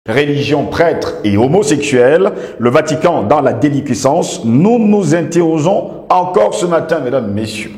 Religion, prêtre et homosexuels, le Vatican dans la déliquescence, nous nous interrogeons encore ce matin, mesdames, messieurs.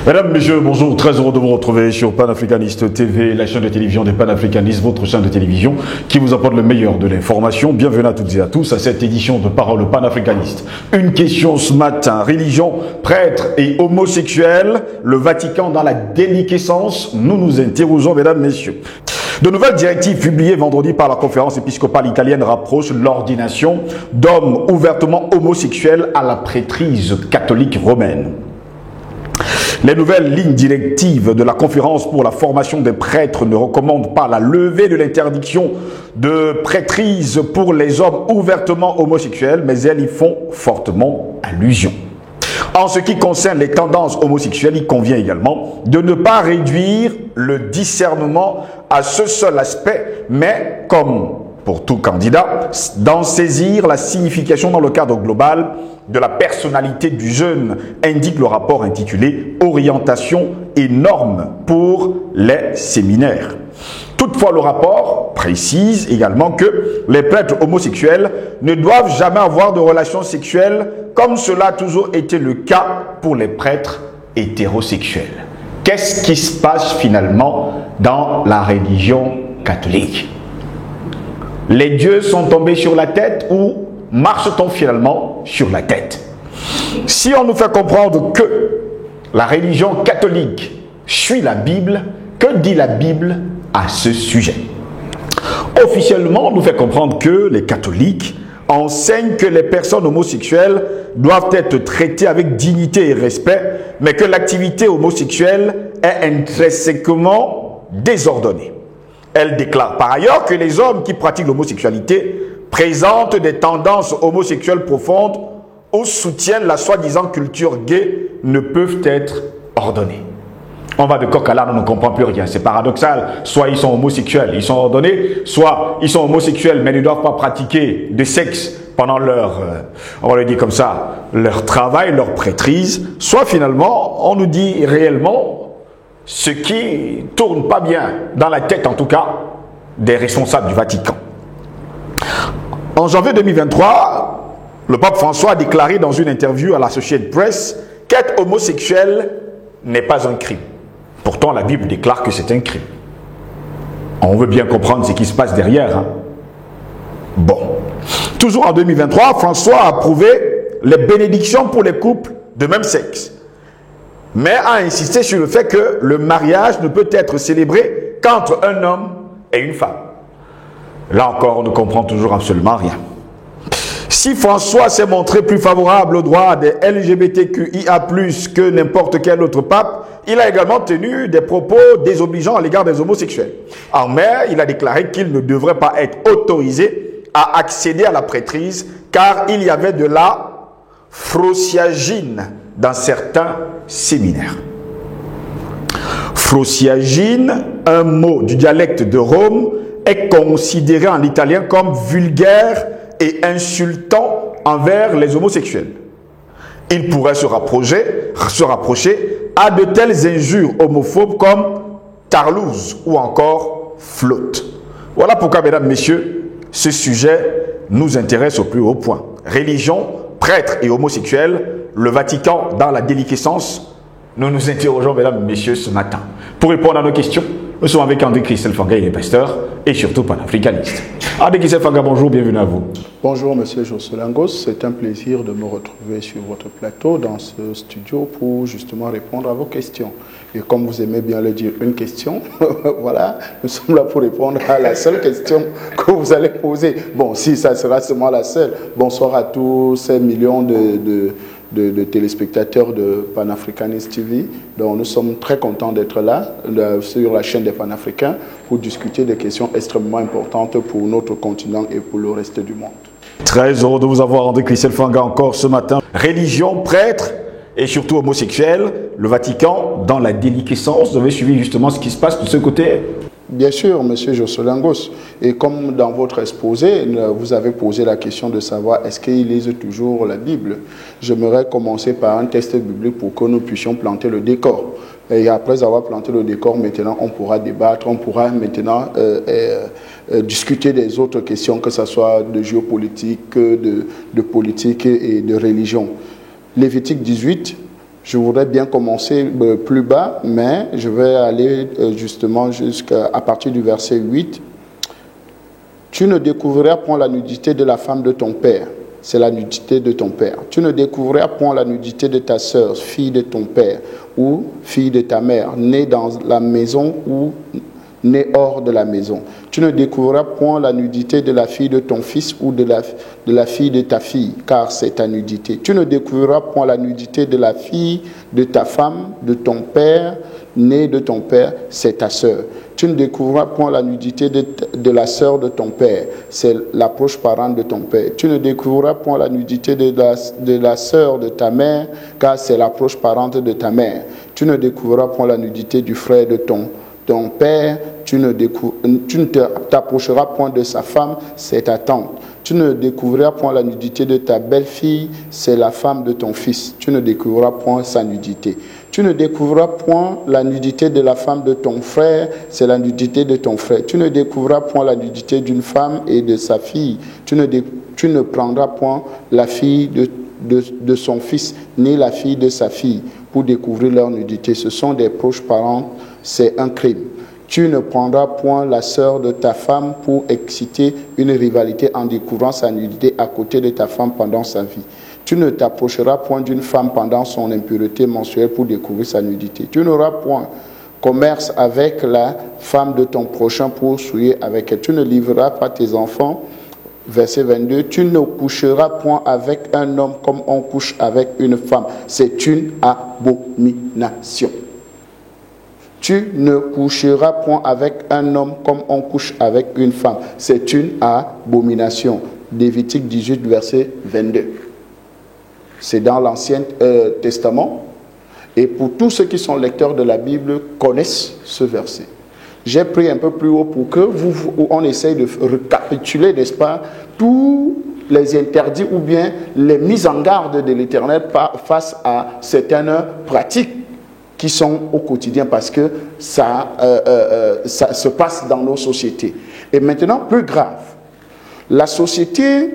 Mesdames, Messieurs, bonjour, très heureux de vous retrouver sur Panafricaniste TV, la chaîne de télévision des panafricanistes, votre chaîne de télévision qui vous apporte le meilleur de l'information. Bienvenue à toutes et à tous à cette édition de Parole panafricaniste. Une question ce matin, religion, prêtre et homosexuels, le Vatican dans la déliquescence, nous nous interrogeons, mesdames, messieurs. De nouvelles directives publiées vendredi par la conférence épiscopale italienne rapprochent l'ordination d'hommes ouvertement homosexuels à la prêtrise catholique romaine. Les nouvelles lignes directives de la conférence pour la formation des prêtres ne recommandent pas la levée de l'interdiction de prêtrise pour les hommes ouvertement homosexuels, mais elles y font fortement allusion. En ce qui concerne les tendances homosexuelles, il convient également de ne pas réduire le discernement à ce seul aspect, mais comme pour tout candidat, d'en saisir la signification dans le cadre global de la personnalité du jeune, indique le rapport intitulé « Orientation et normes pour les séminaires ». Toutefois, le rapport précise également que les prêtres homosexuels ne doivent jamais avoir de relations sexuelles comme cela a toujours été le cas pour les prêtres hétérosexuels. Qu'est-ce qui se passe finalement dans la religion catholique? Les dieux sont tombés sur la tête ou marche-t-on finalement sur la tête? Si on nous fait comprendre que la religion catholique suit la Bible, que dit la Bible à ce sujet? Officiellement, on nous fait comprendre que les catholiques enseignent que les personnes homosexuelles doivent être traitées avec dignité et respect, mais que l'activité homosexuelle est intrinsèquement désordonnée. Elle déclare par ailleurs que les hommes qui pratiquent l'homosexualité présentent des tendances homosexuelles profondes ou soutiennent la soi-disant culture gay ne peuvent être ordonnés. On va de coq à l'âne, on ne comprend plus rien. C'est paradoxal. Soit ils sont homosexuels, ils sont ordonnés, soit ils sont homosexuels mais ne doivent pas pratiquer de sexe pendant leur, on va le dire comme ça, leur travail, leur prêtrise. Soit finalement, on nous dit réellement ce qui tourne pas bien dans la tête, en tout cas, des responsables du Vatican. En janvier 2023, le pape François a déclaré dans une interview à l'Associated Press qu'être homosexuel n'est pas un crime. Pourtant, la Bible déclare que c'est un crime. On veut bien comprendre ce qui se passe derrière. Hein? Bon. Toujours en 2023, François a approuvé les bénédictions pour les couples de même sexe, mais a insisté sur le fait que le mariage ne peut être célébré qu'entre un homme et une femme. Là encore, on ne comprend toujours absolument rien. Si François s'est montré plus favorable aux droits des LGBTQIA+, que n'importe quel autre pape, il a également tenu des propos désobligeants à l'égard des homosexuels. En mai, il a déclaré qu'il ne devrait pas être autorisé à accéder à la prêtrise car il y avait de la frociagine dans certains séminaires. Frociagine, un mot du dialecte de Rome, est considéré en italien comme vulgaire et insultant envers les homosexuels. Il pourrait se rapprocher à de telles injures homophobes comme tarlouse ou encore flotte. Voilà pourquoi, mesdames, messieurs, ce sujet nous intéresse au plus haut point. Religion, prêtres et homosexuels, le Vatican dans la déliquescence, nous nous interrogeons, mesdames, messieurs, ce matin. Pour répondre à nos questions, nous sommes avec André Christelle Fanga, il est pasteur et surtout panafricaniste. André Christelle Fanga, bonjour, bienvenue à vous. Bonjour, monsieur Josselangos. C'est un plaisir de me retrouver sur votre plateau dans ce studio pour justement répondre à vos questions. Et comme vous aimez bien le dire, une question, voilà, nous sommes là pour répondre à la seule question que vous allez poser. Bon, si ça sera seulement la seule. Bonsoir à tous ces millions de téléspectateurs de Panafricanist TV. Donc nous sommes très contents d'être là sur la chaîne des Panafricains pour discuter des questions extrêmement importantes pour notre continent et pour le reste du monde. Très heureux de vous avoir, André Christelle Fanga, encore ce matin. Religion, prêtre et surtout homosexuels, le Vatican dans la déliquescence. Vous avez suivi justement ce qui se passe de ce côté? Bien sûr, Monsieur Josselangos. Et comme dans votre exposé, vous avez posé la question de savoir est-ce qu'ils lisent toujours la Bible. J'aimerais commencer par un texte biblique pour que nous puissions planter le décor. Et après avoir planté le décor, maintenant, on pourra débattre, on pourra maintenant discuter des autres questions, que ce soit de géopolitique, de politique et de religion. Lévitique 18. Je voudrais bien commencer plus bas, mais je vais aller justement jusqu'à partir du verset 8. Tu ne découvriras point la nudité de la femme de ton père. C'est la nudité de ton père. Tu ne découvriras point la nudité de ta sœur, fille de ton père, ou fille de ta mère, née dans la maison ou née hors de la maison. Tu ne découvriras point la nudité de la fille de ton fils ou de la fille de ta fille, car c'est ta nudité. Tu ne découvriras point la nudité de la fille de ta femme, de ton père, née de ton père, c'est ta sœur. Tu ne découvriras point la nudité de la sœur de ton père, c'est la proche parente de ton père. Tu ne découvriras point la nudité de la sœur de ta mère, car c'est la proche parente de ta mère. Tu ne découvriras point la nudité du frère de ton père, tu ne t'approcheras point de sa femme, c'est ta tante. Tu ne découvriras point la nudité de ta belle-fille, c'est la femme de ton fils. Tu ne découvriras point sa nudité. Tu ne découvriras point la nudité de la femme de ton frère, c'est la nudité de ton frère. Tu ne découvriras point la nudité d'une femme et de sa fille. Tu ne prendras point la fille de son fils, ni la fille de sa fille, pour découvrir leur nudité. Ce sont des proches parents, c'est un crime. Tu ne prendras point la sœur de ta femme pour exciter une rivalité en découvrant sa nudité à côté de ta femme pendant sa vie. Tu ne t'approcheras point d'une femme pendant son impureté mensuelle pour découvrir sa nudité. Tu n'auras point commerce avec la femme de ton prochain pour souiller avec elle. Tu ne livreras pas tes enfants. Verset 22, tu ne coucheras point avec un homme comme on couche avec une femme. C'est une abomination. Tu ne coucheras point avec un homme comme on couche avec une femme. C'est une abomination. Lévitique 18, verset 22. C'est dans l'Ancien Testament. Et pour tous ceux qui sont lecteurs de la Bible, connaissent ce verset. J'ai pris un peu plus haut pour que on essaye de récapituler, n'est-ce pas, tous les interdits ou bien les mises en garde de l'Éternel face à certaines pratiques qui sont au quotidien, parce que ça se passe dans nos sociétés. Et maintenant, plus grave, la société,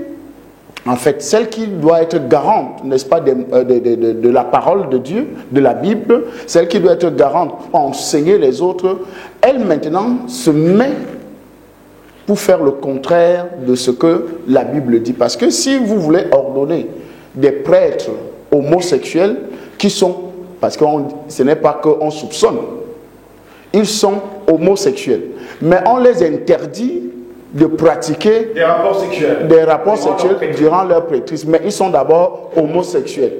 en fait, celle qui doit être garante, n'est-ce pas, de la parole de Dieu, de la Bible, celle qui doit être garante pour enseigner les autres, elle maintenant se met pour faire le contraire de ce que la Bible dit. Parce que si vous voulez ordonner des prêtres homosexuels qui sont, parce que ce n'est pas qu'on soupçonne, ils sont homosexuels, mais on les interdit de pratiquer des rapports sexuels durant leur prêtrise, mais ils sont d'abord homosexuels.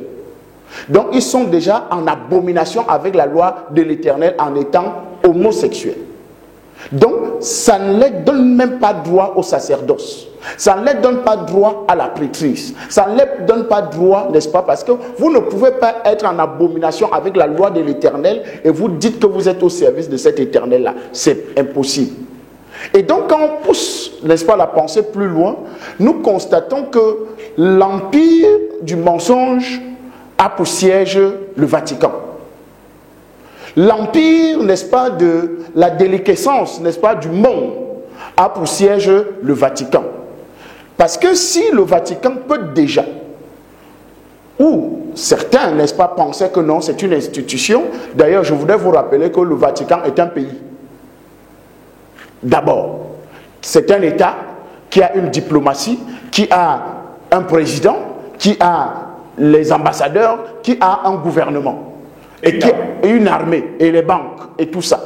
Donc ils sont déjà en abomination avec la loi de l'Éternel en étant homosexuels. Donc ça ne les donne même pas droit au sacerdoce, ça ne les donne pas droit à la prêtrise, ça ne les donne pas droit, n'est-ce pas, parce que vous ne pouvez pas être en abomination avec la loi de l'Éternel et vous dites que vous êtes au service de cet Éternel-là. C'est impossible. Et donc quand on pousse, n'est-ce pas, la pensée plus loin, nous constatons que l'empire du mensonge a pour siège le Vatican. L'empire, n'est-ce pas, de la déliquescence, n'est-ce pas, du monde a pour siège le Vatican. Parce que si le Vatican peut déjà, ou certains, n'est-ce pas, pensaient que non, c'est une institution. D'ailleurs, je voudrais vous rappeler que le Vatican est un pays. D'abord, c'est un État qui a une diplomatie, qui a un président, qui a les ambassadeurs, qui a un gouvernement, et qui a une armée, et les banques, et tout ça.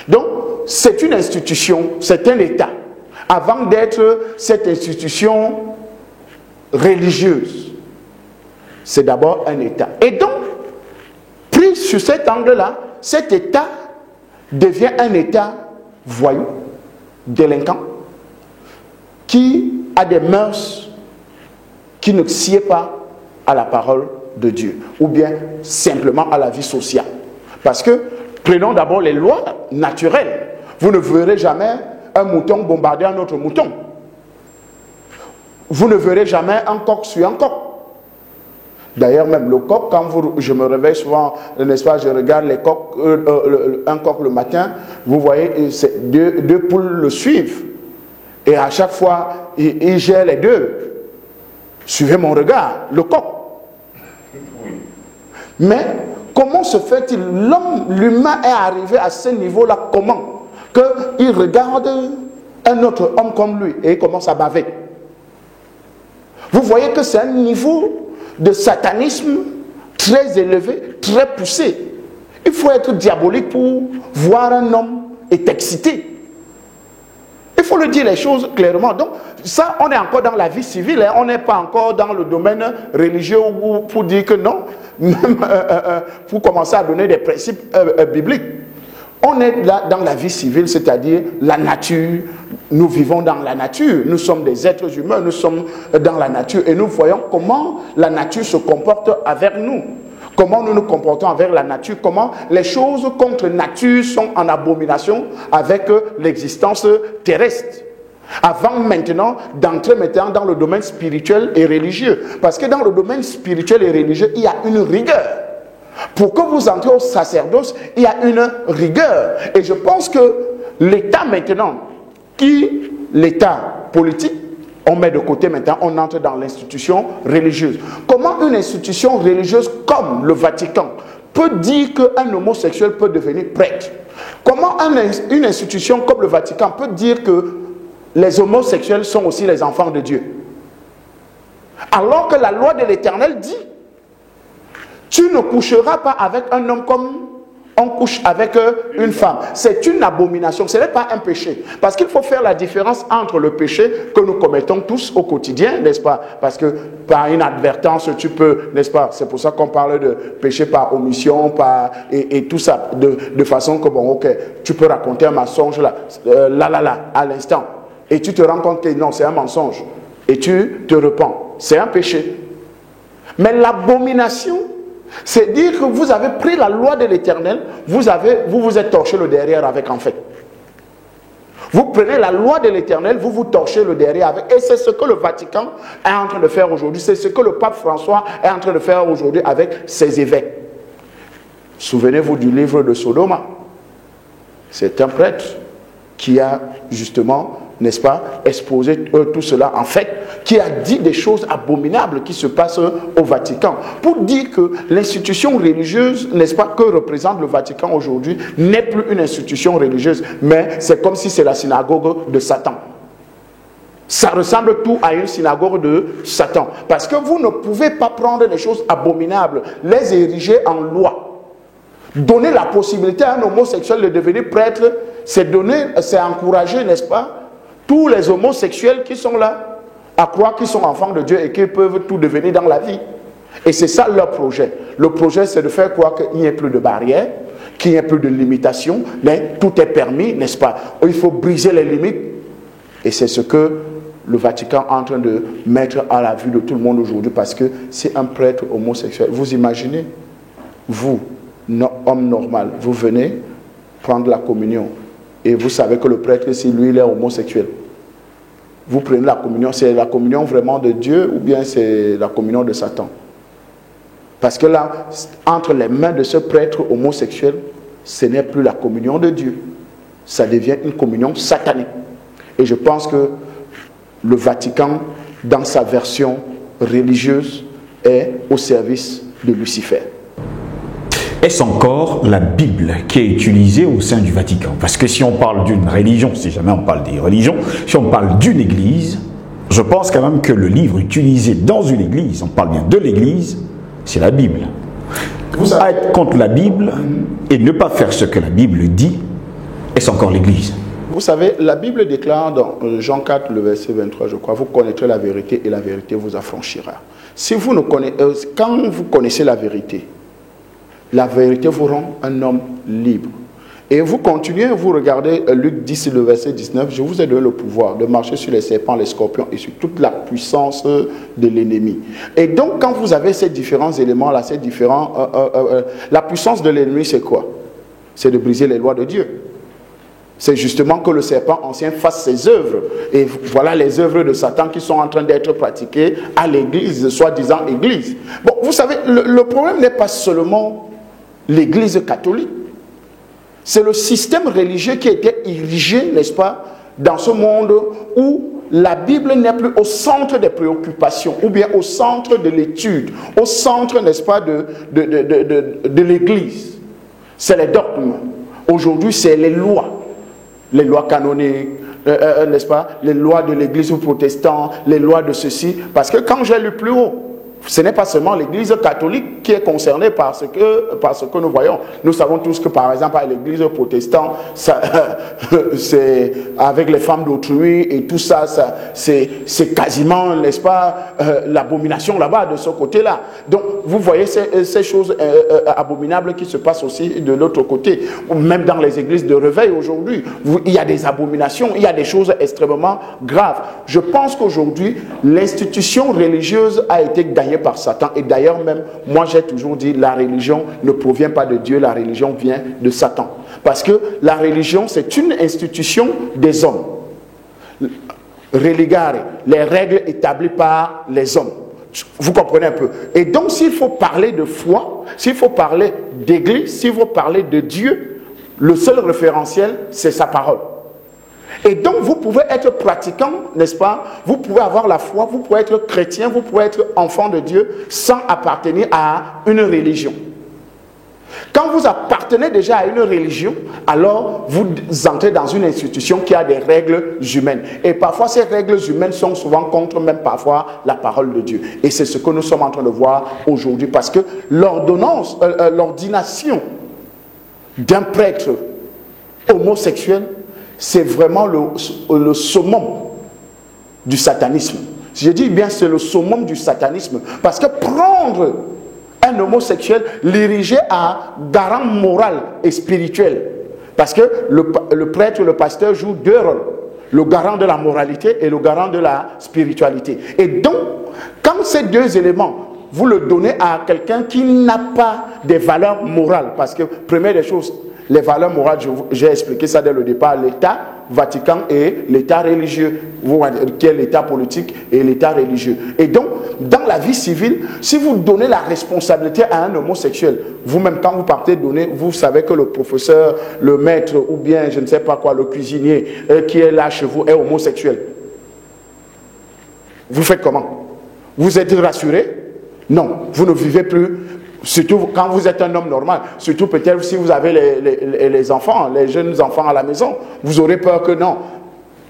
Donc, c'est une institution, c'est un État. Avant d'être cette institution religieuse, c'est d'abord un État. Et donc, pris sur cet angle-là, cet État devient un État voyou, délinquant, qui a des mœurs qui ne sied pas à la parole de Dieu, ou bien simplement à la vie sociale. Parce que, prenons d'abord les lois naturelles. Vous ne verrez jamais un mouton bombarder un autre mouton. Vous ne verrez jamais un coq sur un coq. D'ailleurs, même le coq, quand je me réveille souvent, n'est-ce pas, je regarde les coqs, un coq le matin, vous voyez, deux poules le suivent. Et à chaque fois, il gère les deux. Suivez mon regard, le coq. Mais comment se fait-il, l'humain est arrivé à ce niveau-là, comment? Qu'il regarde un autre homme comme lui et il commence à baver. Vous voyez que c'est un niveau de satanisme très élevé, très poussé. Il faut être diabolique pour voir un homme est excité. Il faut le dire les choses clairement. Donc ça, on est encore dans la vie civile, hein. On n'est pas encore dans le domaine religieux pour dire que non, même pour commencer à donner des principes bibliques. On est là dans la vie civile, c'est-à-dire la nature. Nous vivons dans la nature. Nous sommes des êtres humains, nous sommes dans la nature. Et nous voyons comment la nature se comporte avec nous. Comment nous nous comportons avec la nature. Comment les choses contre nature sont en abomination avec l'existence terrestre. Avant maintenant d'entrer maintenant dans le domaine spirituel et religieux. Parce que dans le domaine spirituel et religieux, il y a une rigueur. Pour que vous entrez au sacerdoce, il y a une rigueur. Et je pense que l'État maintenant, l'État politique, on met de côté maintenant, on entre dans l'institution religieuse. Comment une institution religieuse comme le Vatican peut dire qu'un homosexuel peut devenir prêtre? Comment une institution comme le Vatican peut dire que les homosexuels sont aussi les enfants de Dieu? Alors que la loi de l'Éternel dit: tu ne coucheras pas avec un homme comme on couche avec une femme. C'est une abomination, ce n'est pas un péché. Parce qu'il faut faire la différence entre le péché que nous commettons tous au quotidien, n'est-ce pas? Parce que par inadvertance, tu peux, n'est-ce pas? C'est pour ça qu'on parle de péché par omission, et tout ça, de façon que, bon, ok, tu peux raconter un mensonge là, à l'instant. Et tu te rends compte que non, c'est un mensonge. Et tu te repens. C'est un péché. Mais l'abomination, c'est dire que vous avez pris la loi de l'Éternel, vous vous êtes torché le derrière avec, en fait. Vous prenez la loi de l'Éternel, vous vous torchez le derrière avec. Et c'est ce que le Vatican est en train de faire aujourd'hui. C'est ce que le pape François est en train de faire aujourd'hui avec ses évêques. Souvenez-vous du livre de Sodoma. C'est un prêtre qui a justement, n'est-ce pas, exposé tout cela, en fait, qui a dit des choses abominables qui se passent au Vatican. Pour dire que l'institution religieuse, n'est-ce pas, que représente le Vatican aujourd'hui, n'est plus une institution religieuse, mais c'est comme si c'est la synagogue de Satan. Ça ressemble tout à une synagogue de Satan. Parce que vous ne pouvez pas prendre des choses abominables, les ériger en loi. Donner la possibilité à un homosexuel de devenir prêtre, c'est encourager, n'est-ce pas, tous les homosexuels qui sont là, à croire qu'ils sont enfants de Dieu et qu'ils peuvent tout devenir dans la vie. Et c'est ça leur projet. Le projet, c'est de faire croire qu'il n'y ait plus de barrières, qu'il n'y ait plus de limitations, mais tout est permis, n'est-ce pas? Il faut briser les limites. Et c'est ce que le Vatican est en train de mettre à la vue de tout le monde aujourd'hui, parce que c'est un prêtre homosexuel. Vous imaginez, vous, homme normal, vous venez prendre la communion et vous savez que le prêtre, si lui, il est homosexuel. Vous prenez la communion, c'est la communion vraiment de Dieu ou bien c'est la communion de Satan? Parce que là, entre les mains de ce prêtre homosexuel, ce n'est plus la communion de Dieu. Ça devient une communion satanique. Et je pense que le Vatican, dans sa version religieuse, est au service de Lucifer. Est-ce encore la Bible qui est utilisée au sein du Vatican? Parce que si on parle d'une religion, si jamais on parle des religions, si on parle d'une église, je pense quand même que le livre utilisé dans une église, on parle bien de l'église, c'est la Bible. Vous savez, être contre la Bible et ne pas faire ce que la Bible dit, est-ce encore l'église? Vous savez, la Bible déclare dans Jean 4, le verset 23, je crois, vous connaîtrez la vérité et la vérité vous affranchira. Si vous ne connaissez, quand vous connaissez la vérité vous rend un homme libre. Et vous continuez, vous regardez Luc 10, le verset 19, je vous ai donné le pouvoir de marcher sur les serpents, les scorpions et sur toute la puissance de l'ennemi. Et donc, quand vous avez ces différents éléments-là, la puissance de l'ennemi, c'est quoi? C'est de briser les lois de Dieu. C'est justement que le serpent ancien fasse ses œuvres. Et voilà les œuvres de Satan qui sont en train d'être pratiquées à l'église, soi-disant église. Bon, vous savez, le problème n'est pas seulement l'église catholique. C'est le système religieux qui a été érigé, n'est-ce pas, dans ce monde où la Bible n'est plus au centre des préoccupations, ou bien au centre de l'étude, au centre, n'est-ce pas, de l'église. C'est les dogmes. Aujourd'hui, c'est les lois canoniques, n'est-ce pas, les lois de l'église protestante, les lois de ceci. Parce que quand j'ai lu plus haut, ce n'est pas seulement l'église catholique qui est concernée par ce que nous voyons. Nous savons tous que, par exemple, à l'église protestante, c'est avec les femmes d'autrui et tout ça, c'est quasiment, n'est-ce pas, l'abomination là-bas, de ce côté-là. Donc, vous voyez ces choses abominables qui se passent aussi de l'autre côté. Même dans les églises de réveil aujourd'hui, il y a des abominations, il y a des choses extrêmement graves. Je pense qu'aujourd'hui, l'institution religieuse a été gagnée par Satan. Et d'ailleurs même, moi j'ai toujours dit, la religion ne provient pas de Dieu, la religion vient de Satan. Parce que la religion, c'est une institution des hommes. Religare, les règles établies par les hommes. Vous comprenez un peu. Et donc s'il faut parler de foi, s'il faut parler d'église, s'il faut parler de Dieu, le seul référentiel, c'est sa parole. Et donc, vous pouvez être pratiquant, n'est-ce pas? Vous pouvez avoir la foi, vous pouvez être chrétien, vous pouvez être enfant de Dieu sans appartenir à une religion. Quand vous appartenez déjà à une religion, alors vous entrez dans une institution qui a des règles humaines. Et parfois, ces règles humaines sont souvent contre même parfois la parole de Dieu. Et c'est ce que nous sommes en train de voir aujourd'hui. Parce que l'ordination d'un prêtre homosexuel, c'est vraiment le summum du satanisme. Je dis bien c'est le summum du satanisme. Parce que prendre un homosexuel, l'ériger à garant moral et spirituel. Parce que le prêtre, le pasteur joue deux rôles. Le garant de la moralité et le garant de la spiritualité. Et donc, quand ces deux éléments, vous le donnez à quelqu'un qui n'a pas des valeurs morales, parce que, première des choses, les valeurs morales, j'ai expliqué ça dès le départ, l'État Vatican et l'État religieux, qui est l'État politique et l'État religieux. Et donc, dans la vie civile, si vous donnez la responsabilité à un homosexuel, vous-même quand vous partez donner, vous savez que le professeur, le maître ou bien je ne sais pas quoi, le cuisinier qui est là chez vous est homosexuel. Vous faites comment? Vous êtes rassuré? Non, vous ne vivez plus. Surtout quand vous êtes un homme normal, surtout peut-être si vous avez les enfants, les jeunes enfants à la maison, vous aurez peur que non.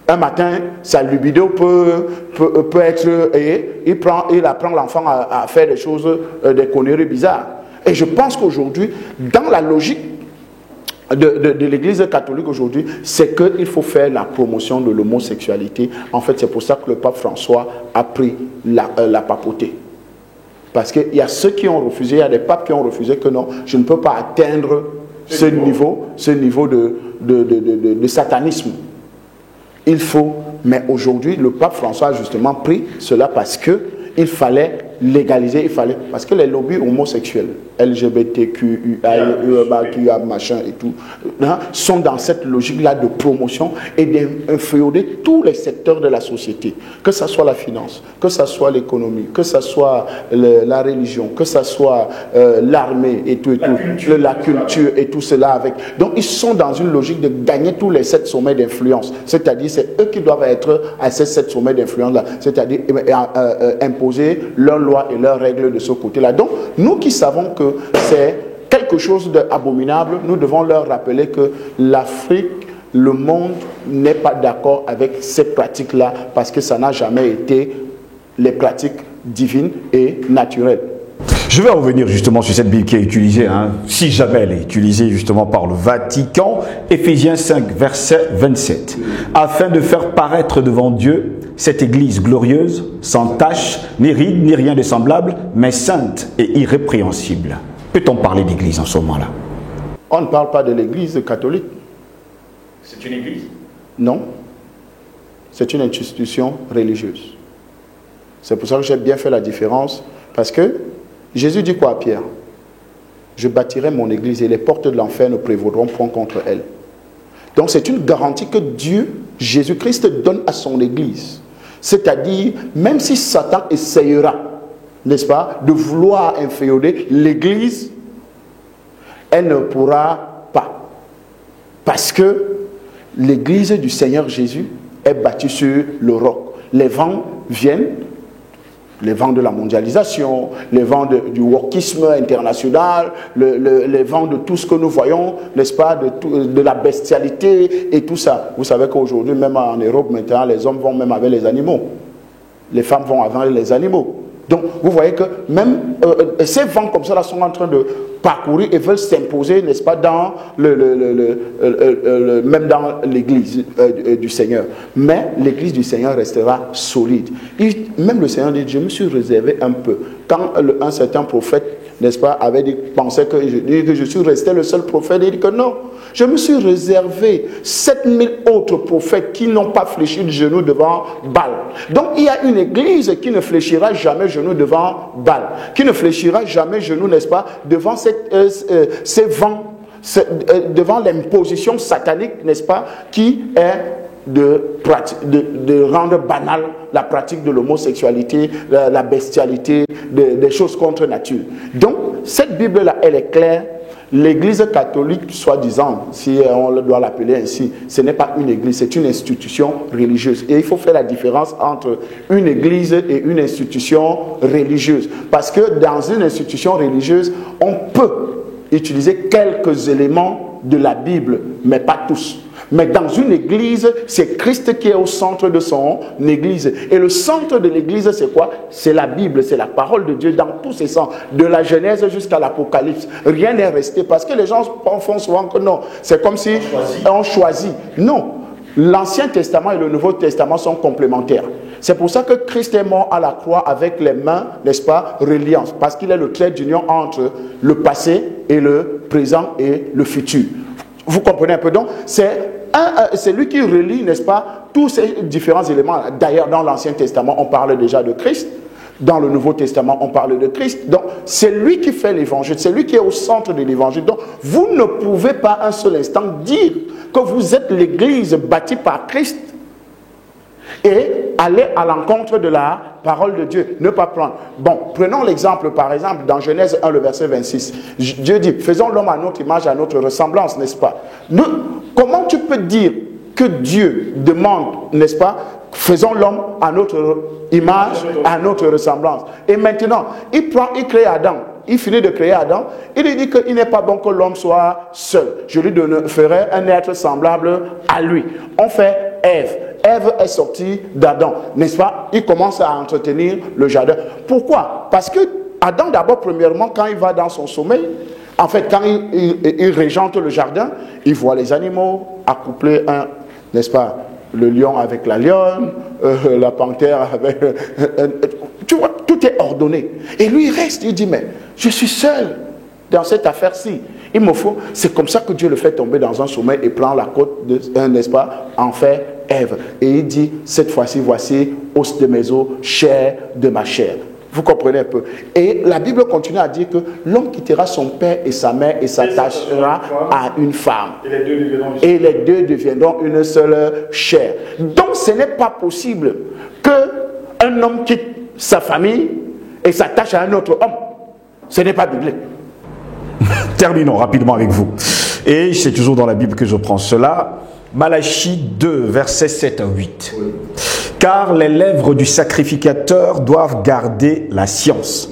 Un matin, sa libido peut être... Et il apprend l'enfant à faire des choses, des conneries bizarres. Et je pense qu'aujourd'hui, dans la logique de l'Église catholique aujourd'hui, c'est qu'il faut faire la promotion de l'homosexualité. En fait, c'est pour ça que le pape François a pris la papauté. Parce qu'il y a ceux qui ont refusé, il y a des papes qui ont refusé que non, je ne peux pas atteindre ce niveau de satanisme. Il faut, mais aujourd'hui, le pape François a justement pris cela parce qu'il fallait légaliser, parce que les lobbies homosexuels, LGBTQIA, machin et tout, hein, sont dans cette logique-là de promotion et d'inféoder tous les secteurs de la société, que ce soit la finance, que ce soit l'économie, que ce soit la religion, que ce soit l'armée et tout, la culture et tout cela avec. Donc ils sont dans une logique de gagner tous les 7 sommets d'influence, c'est-à-dire c'est eux qui doivent être à ces 7 sommets d'influence-là, c'est-à-dire imposer leurs lois et leurs règles de ce côté-là. Donc, nous qui savons que c'est quelque chose d'abominable, nous devons leur rappeler que l'Afrique, le monde n'est pas d'accord avec ces pratiques-là parce que ça n'a jamais été les pratiques divines et naturelles. Je vais revenir justement sur cette Bible qui est utilisée, hein, si jamais elle est utilisée justement par le Vatican, Éphésiens 5, verset 27, afin de faire paraître devant Dieu cette Église glorieuse, sans tache, ni ride, ni rien de semblable, mais sainte et irrépréhensible. Peut-on parler d'Église en ce moment-là? On ne parle pas de l'Église catholique. C'est une Église? Non. C'est une institution religieuse. C'est pour ça que j'ai bien fait la différence, parce que Jésus dit quoi à Pierre? Je bâtirai mon Église et les portes de l'enfer ne prévaudront point contre elle. Donc c'est une garantie que Dieu, Jésus-Christ, donne à son Église. C'est-à-dire, même si Satan essayera, n'est-ce pas, de vouloir inféoder l'Église, elle ne pourra pas. Parce que l'Église du Seigneur Jésus est bâtie sur le roc. Les vents viennent, les vents de la mondialisation, les vents du wokisme international, les vents de tout ce que nous voyons, n'est-ce pas, de la bestialité et tout ça. Vous savez qu'aujourd'hui, même en Europe, maintenant, les hommes vont même avec les animaux. Les femmes vont avec les animaux. Donc, vous voyez que même ces vents comme ça là sont en train de parcourir et veulent s'imposer, n'est-ce pas, dans même dans l'église du Seigneur. Mais l'église du Seigneur restera solide. Même le Seigneur dit, je me suis réservé un peu. Quand un certain prophète, n'est-ce pas, avait dit, pensait que je suis resté le seul prophète, il dit que non. Je me suis réservé 7000 autres prophètes qui n'ont pas fléchi le genou devant Baal. Donc il y a une église qui ne fléchira jamais genou devant Baal, qui ne fléchira jamais genou, n'est-ce pas, devant ces vents, devant l'imposition satanique, n'est-ce pas, qui est de rendre banale la pratique de l'homosexualité, la bestialité, des choses contre nature. Donc cette Bible-là, elle est claire. L'église catholique, soi-disant, si on doit l'appeler ainsi, ce n'est pas une église, c'est une institution religieuse. Et il faut faire la différence entre une église et une institution religieuse. Parce que dans une institution religieuse, on peut utiliser quelques éléments de la Bible, mais pas tous. Mais dans une église, c'est Christ qui est au centre de son église. Et le centre de l'église, c'est quoi? C'est la Bible, c'est la parole de Dieu dans tous ses sens. De la Genèse jusqu'à l'Apocalypse. Rien n'est resté. Parce que les gens font souvent que non. C'est comme si on choisit. Non. L'Ancien Testament et le Nouveau Testament sont complémentaires. C'est pour ça que Christ est mort à la croix avec les mains, n'est-ce pas, reliées. Parce qu'il est le trait d'union entre le passé et le présent et le futur. Vous comprenez un peu? Donc, c'est lui qui relie, n'est-ce pas, tous ces différents éléments. D'ailleurs, dans l'Ancien Testament, on parle déjà de Christ. Dans le Nouveau Testament, on parle de Christ. Donc, c'est lui qui fait l'évangile. C'est lui qui est au centre de l'évangile. Donc, vous ne pouvez pas un seul instant dire que vous êtes l'église bâtie par Christ et aller à l'encontre de la parole de Dieu. Ne pas prendre. Bon, prenons l'exemple, par exemple, dans Genèse 1, le verset 26. Dieu dit, faisons l'homme à notre image, à notre ressemblance, n'est-ce pas? Comment tu peux dire que Dieu demande, n'est-ce pas, faisons l'homme à notre image, à notre ressemblance. Et maintenant, il crée Adam. Il finit de créer Adam. Il lui dit qu'il n'est pas bon que l'homme soit seul. Je lui ferai un être semblable à lui. On fait Ève. Ève est sortie d'Adam, n'est-ce pas? Il commence à entretenir le jardin. Pourquoi? Parce que Adam, d'abord, premièrement, quand il va dans son sommeil, en fait, quand il régente le jardin, il voit les animaux accouplés, n'est-ce pas? Le lion avec la lionne, la panthère avec... tu vois, tout est ordonné. Et lui, il reste, il dit, mais je suis seul dans cette affaire-ci. Il me faut... C'est comme ça que Dieu le fait tomber dans un sommeil et prend la côte, n'est-ce pas, en fait, Ève. Et il dit, cette fois-ci, voici, os de mes os, chair de ma chair. Vous comprenez un peu. Et la Bible continue à dire que l'homme quittera son père et sa mère et s'attachera à une femme. Et les deux deviendront une seule chair. Donc ce n'est pas possible qu'un homme quitte sa famille et s'attache à un autre homme. Ce n'est pas biblique. Terminons rapidement avec vous. Et c'est toujours dans la Bible que je prends cela. Malachie 2, versets 7 à 8. Oui. Car les lèvres du sacrificateur doivent garder la science.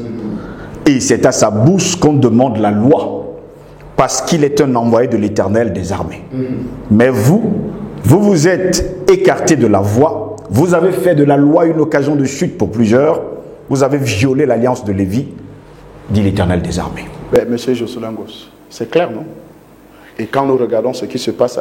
Et c'est à sa bouche qu'on demande la loi, parce qu'il est un envoyé de l'Éternel des armées. Mais vous êtes écartés de la voie, vous avez fait de la loi une occasion de chute pour plusieurs, vous avez violé l'alliance de Lévi, dit l'Éternel des armées. Ben, monsieur Josolangos, c'est clair, non? Et quand nous regardons ce qui se passe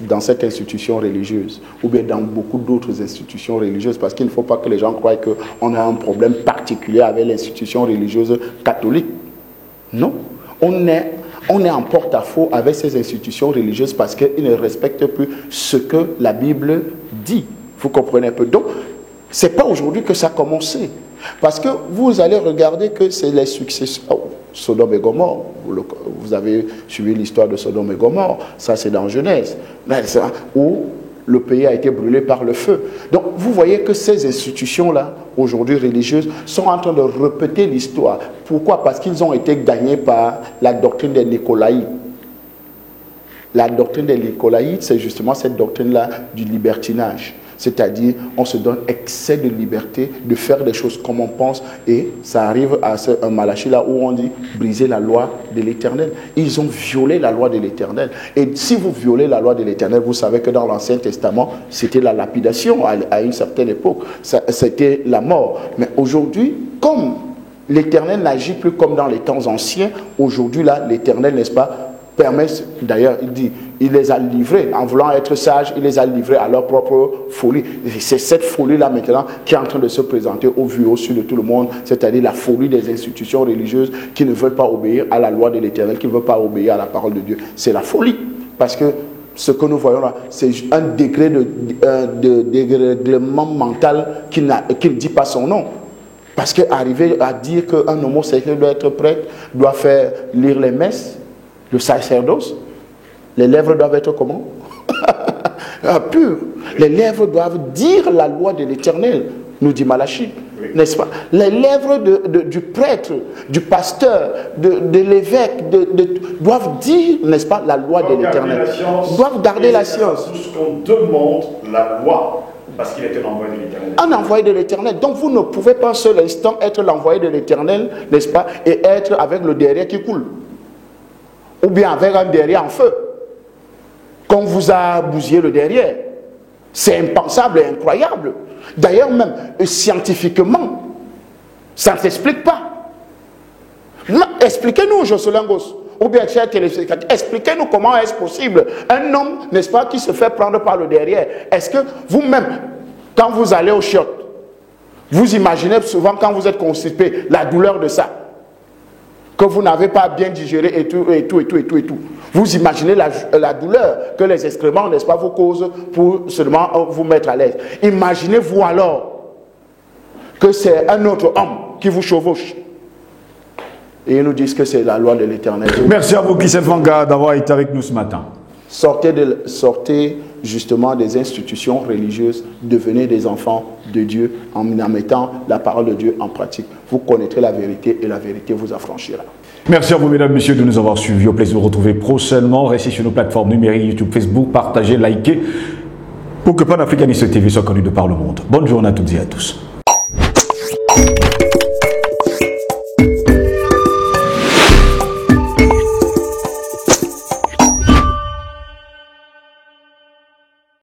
dans cette institution religieuse, ou bien dans beaucoup d'autres institutions religieuses, parce qu'il ne faut pas que les gens croient qu'on a un problème particulier avec l'institution religieuse catholique. Non. On est en porte-à-faux avec ces institutions religieuses parce qu'ils ne respectent plus ce que la Bible dit. Vous comprenez un peu? Donc, ce n'est pas aujourd'hui que ça a commencé. Parce que vous allez regarder que c'est les successeurs. Sodome et Gomorre. Vous avez suivi l'histoire de Sodome et Gomorre. Ça, c'est dans Genèse. Où le pays a été brûlé par le feu. Donc, vous voyez que ces institutions-là, aujourd'hui religieuses, sont en train de répéter l'histoire. Pourquoi? Parce qu'ils ont été gagnés par la doctrine des Nicolaïtes. La doctrine des Nicolaïtes, c'est justement cette doctrine-là du libertinage. C'est-à-dire, on se donne excès de liberté de faire des choses comme on pense, et ça arrive à un Malachie là où on dit briser la loi de l'Éternel. Ils ont violé la loi de l'Éternel. Et si vous violez la loi de l'Éternel, vous savez que dans l'Ancien Testament, c'était la lapidation à une certaine époque. C'était la mort. Mais aujourd'hui, comme l'Éternel n'agit plus comme dans les temps anciens, aujourd'hui là, l'Éternel, n'est-ce pas, permet, d'ailleurs, il dit, il les a livrés, en voulant être sages, il les a livrés à leur propre folie. C'est cette folie-là maintenant qui est en train de se présenter au vu, au su de tout le monde, c'est-à-dire la folie des institutions religieuses qui ne veulent pas obéir à la loi de l'Éternel, qui ne veulent pas obéir à la parole de Dieu. C'est la folie, parce que ce que nous voyons là, c'est un degré de dérèglement mental qui ne dit pas son nom. Parce qu'arriver à dire qu'un homosexuel doit être prêtre, doit faire lire les messes, le sacerdoce, les lèvres doivent être comment? Pures. Les lèvres doivent dire la loi de l'Éternel, nous dit Malachie, n'est-ce pas? Les lèvres du prêtre, du pasteur, de l'évêque, doivent dire, n'est-ce pas, la loi de l'Éternel. Doivent garder la science. Tout ce qu'on demande, la loi, parce qu'il était l'envoyé de l'Éternel. Un envoyé de l'Éternel. Donc vous ne pouvez pas un seul instant être l'envoyé de l'Éternel, n'est-ce pas, et être avec le derrière qui coule. Ou bien avec un derrière en feu. Qu'on vous a bousillé le derrière. C'est impensable et incroyable. D'ailleurs, même scientifiquement, ça ne s'explique pas. Expliquez-nous, Jocelyn Goss, ou bien cher téléspectateur, expliquez-nous comment est-ce possible. Un homme, n'est-ce pas, qui se fait prendre par le derrière. Est-ce que vous-même, quand vous allez au chiottes, vous imaginez souvent quand vous êtes constipé, la douleur de ça, que vous n'avez pas bien digéré et tout. Vous imaginez la douleur que les excréments, n'est-ce pas, vous causent pour seulement vous mettre à l'aise. Imaginez-vous alors que c'est un autre homme qui vous chevauche. Et ils nous disent que c'est la loi de l'Éternel. Merci à vous, Christophe Manga, d'avoir été avec nous ce matin. Sortez justement des institutions religieuses, devenez des enfants de Dieu en mettant la parole de Dieu en pratique. Vous connaîtrez la vérité et la vérité vous affranchira. Merci à vous, mesdames, messieurs, de nous avoir suivis. Au plaisir de vous retrouver prochainement. Restez sur nos plateformes numériques, YouTube, Facebook, partagez, likez pour que Panafricaniste TV soit connu de par le monde. Bonne journée à toutes et à tous.